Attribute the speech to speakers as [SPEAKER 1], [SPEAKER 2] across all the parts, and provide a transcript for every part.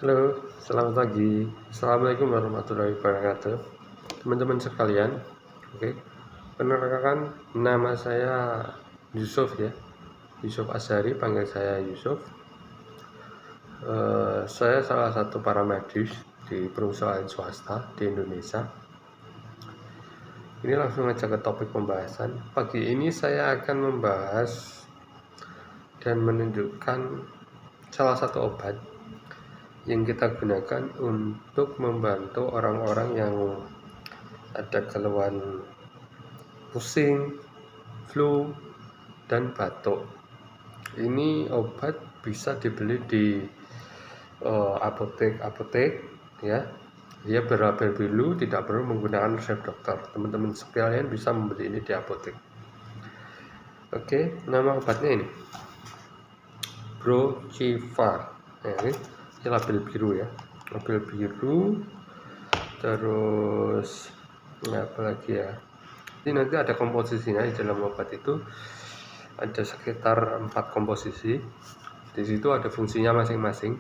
[SPEAKER 1] Halo, selamat pagi. Assalamualaikum warahmatullahi wabarakatuh. Teman-teman sekalian, oke. Perkenalkan, nama saya Yusuf ya. Yusuf Azhari, panggil saya Yusuf. Saya salah satu paramedis di perusahaan swasta di Indonesia. Ini langsung aja ke topik pembahasan. Pagi ini saya akan membahas dan menunjukkan salah satu obat yang kita gunakan untuk membantu orang-orang yang ada keluhan pusing, flu, dan batuk. Ini obat bisa dibeli di apotek ya. Dia berlabel biru, tidak perlu menggunakan resep dokter. Teman-teman sekalian bisa membeli ini di apotek. Oke, nama obatnya ini Brocivar. Ini label biru ya, label biru. Terus apa lagi ya, ini nanti ada komposisinya. Di dalam obat itu ada sekitar 4 komposisi. Di situ ada fungsinya masing-masing.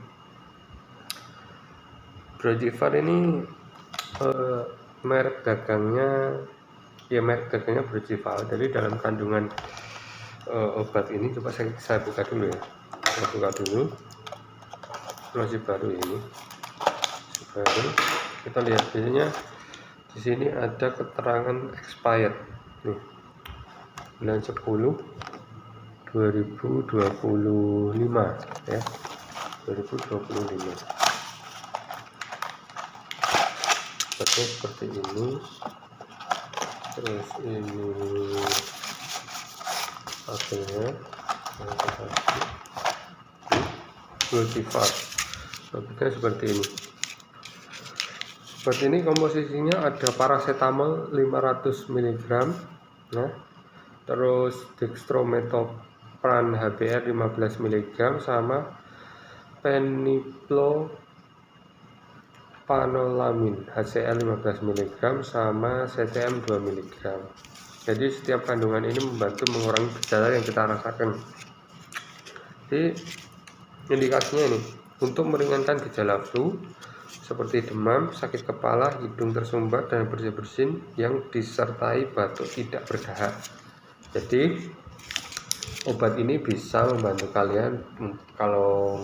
[SPEAKER 1] Brocivar ini merek dagangnya Brocivar. Jadi dalam kandungan obat ini, coba saya buka dulu ya. Saya buka dulu, masih baru ini, baru. Kita lihat biasanya di sini ada keterangan expired nih, bulan 10 2025 ya, 2025. Seperti ini. Terus ini hasilnya Brocivar. Seperti ini. Seperti ini komposisinya ada paracetamol 500 mg ya. Terus dextromethorphan HBr 15 mg sama peniplopanolamine HCl 15 mg sama CTM 2 mg. Jadi setiap kandungan ini membantu mengurangi gejala yang kita rasakan. Jadi indikasinya ini untuk meringankan gejala flu seperti demam, sakit kepala, hidung tersumbat, dan bersin-bersin yang disertai batuk tidak berdahak. Jadi obat ini bisa membantu kalian kalau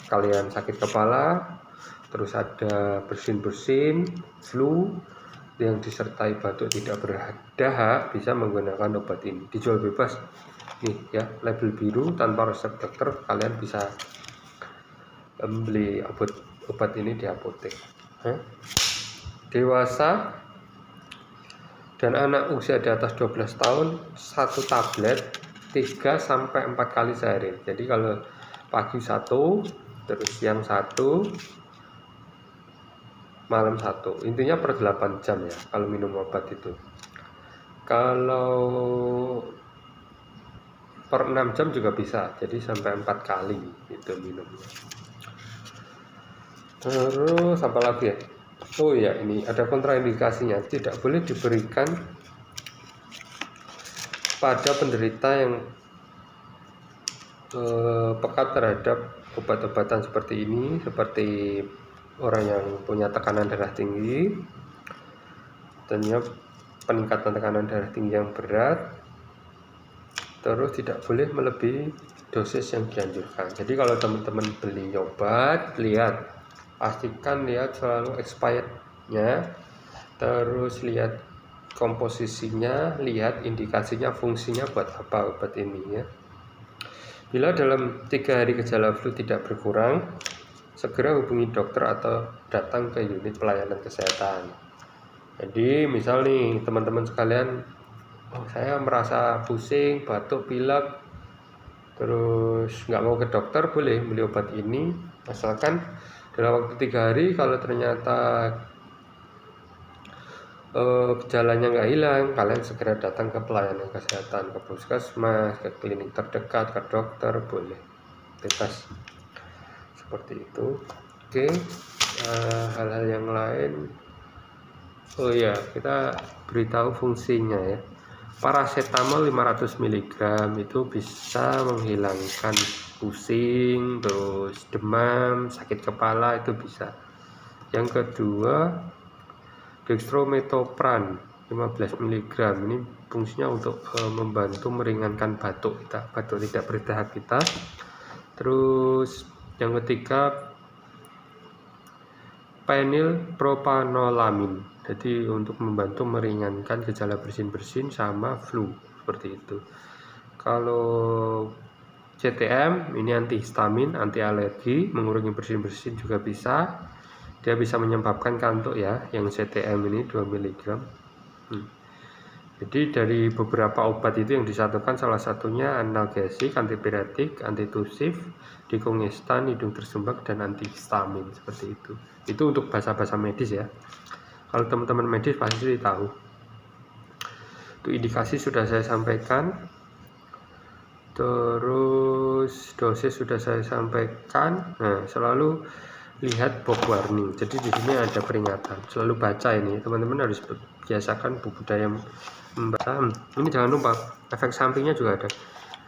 [SPEAKER 1] kalian sakit kepala, terus ada bersin-bersin, flu yang disertai batuk tidak berdahak, bisa menggunakan obat ini. Dijual bebas nih ya, label biru tanpa resep dokter. Kalian bisa beli obat ini di apotek. Dewasa dan anak usia di atas 12 tahun 1 tablet 3-4 kali sehari. Jadi kalau pagi 1, terus siang 1, malam 1. Intinya per 8 jam ya kalau minum obat itu. Kalau per 6 jam juga bisa, jadi sampai 4 kali itu minumnya. Terus apa lagi ya? Oh ya, ini ada kontraindikasinya. Tidak boleh diberikan pada penderita yang pekat terhadap obat-obatan seperti ini, seperti orang yang punya tekanan darah tinggi, tentunya peningkatan tekanan darah tinggi yang berat. Terus tidak boleh melebihi dosis yang dianjurkan. Jadi kalau teman-teman beli obat, pastikan lihat selalu expirednya, terus lihat komposisinya, lihat indikasinya, fungsinya buat apa obat ini ya. Bila dalam 3 hari gejala flu tidak berkurang, segera hubungi dokter atau datang ke unit pelayanan kesehatan. Jadi misal nih teman-teman sekalian, saya merasa pusing, batuk, pilek, terus nggak mau ke dokter, boleh beli obat ini, asalkan dalam waktu 3 hari. Kalau ternyata gejalanya nggak hilang, kalian segera datang ke pelayanan kesehatan, ke puskesmas, ke klinik terdekat, ke dokter, boleh bebas seperti itu. Oke, hal-hal yang lain, oh ya, kita beritahu fungsinya ya. paracetamol 500 mg itu bisa menghilangkan pusing, terus demam, sakit kepala itu bisa. Yang kedua, dextromethorphan 15 mg ini fungsinya untuk membantu meringankan batuk tidak berdahak kita. Terus yang ketiga, phenylpropanolamin, jadi untuk membantu meringankan gejala bersin-bersin sama flu seperti itu. Kalau CTM ini antihistamin, anti alergi, mengurangi bersin-bersin juga bisa. Dia bisa menyebabkan kantuk ya, yang CTM ini 2 mg. Jadi dari beberapa obat itu yang disatukan salah satunya analgesik, antipiretik, antitusif, dikongestan, hidung tersumbat, dan antihistamin seperti itu. Itu untuk bahasa-bahasa medis ya. Kalau teman-teman medis pasti tahu. Itu indikasi sudah saya sampaikan. Terus dosis sudah saya sampaikan. Nah, selalu lihat box warning. Jadi di sini ada peringatan. Selalu baca ini. Teman-teman harus biasakan budaya membaca. Ini jangan lupa efek sampingnya juga ada.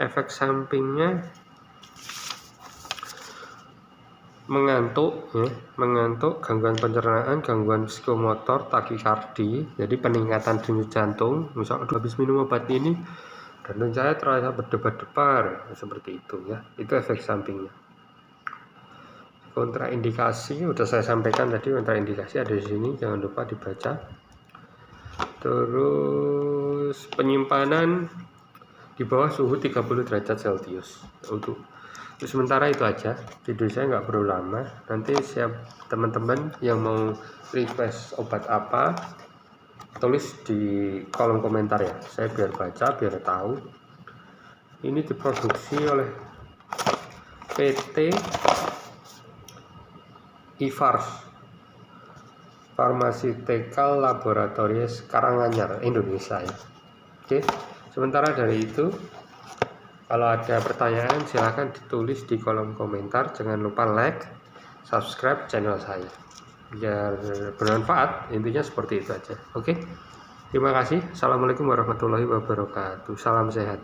[SPEAKER 1] Efek sampingnya mengantuk, gangguan pencernaan, gangguan psikomotor, takikardi, jadi peningkatan denyut jantung. Misalnya habis minum obat ini, jantung saya terasa berdebar-debar, seperti itu ya. Itu efek sampingnya. Kontraindikasi sudah saya sampaikan tadi, kontraindikasi ada di sini, jangan lupa dibaca. Terus penyimpanan di bawah suhu 30 derajat Celcius. Untuk sementara itu aja, video saya nggak perlu lama. Nanti siap teman-teman yang mau request obat apa, tulis di kolom komentar ya, saya biar baca, biar tahu. Ini diproduksi oleh PT Ifars Pharmaceutical Laboratories Karanganyar, Indonesia ya. Oke, sementara dari itu, kalau ada pertanyaan silahkan ditulis di kolom komentar. Jangan lupa like, subscribe channel saya biar bermanfaat. Intinya seperti itu aja. Oke, terima kasih. Assalamualaikum warahmatullahi wabarakatuh. Salam sehat.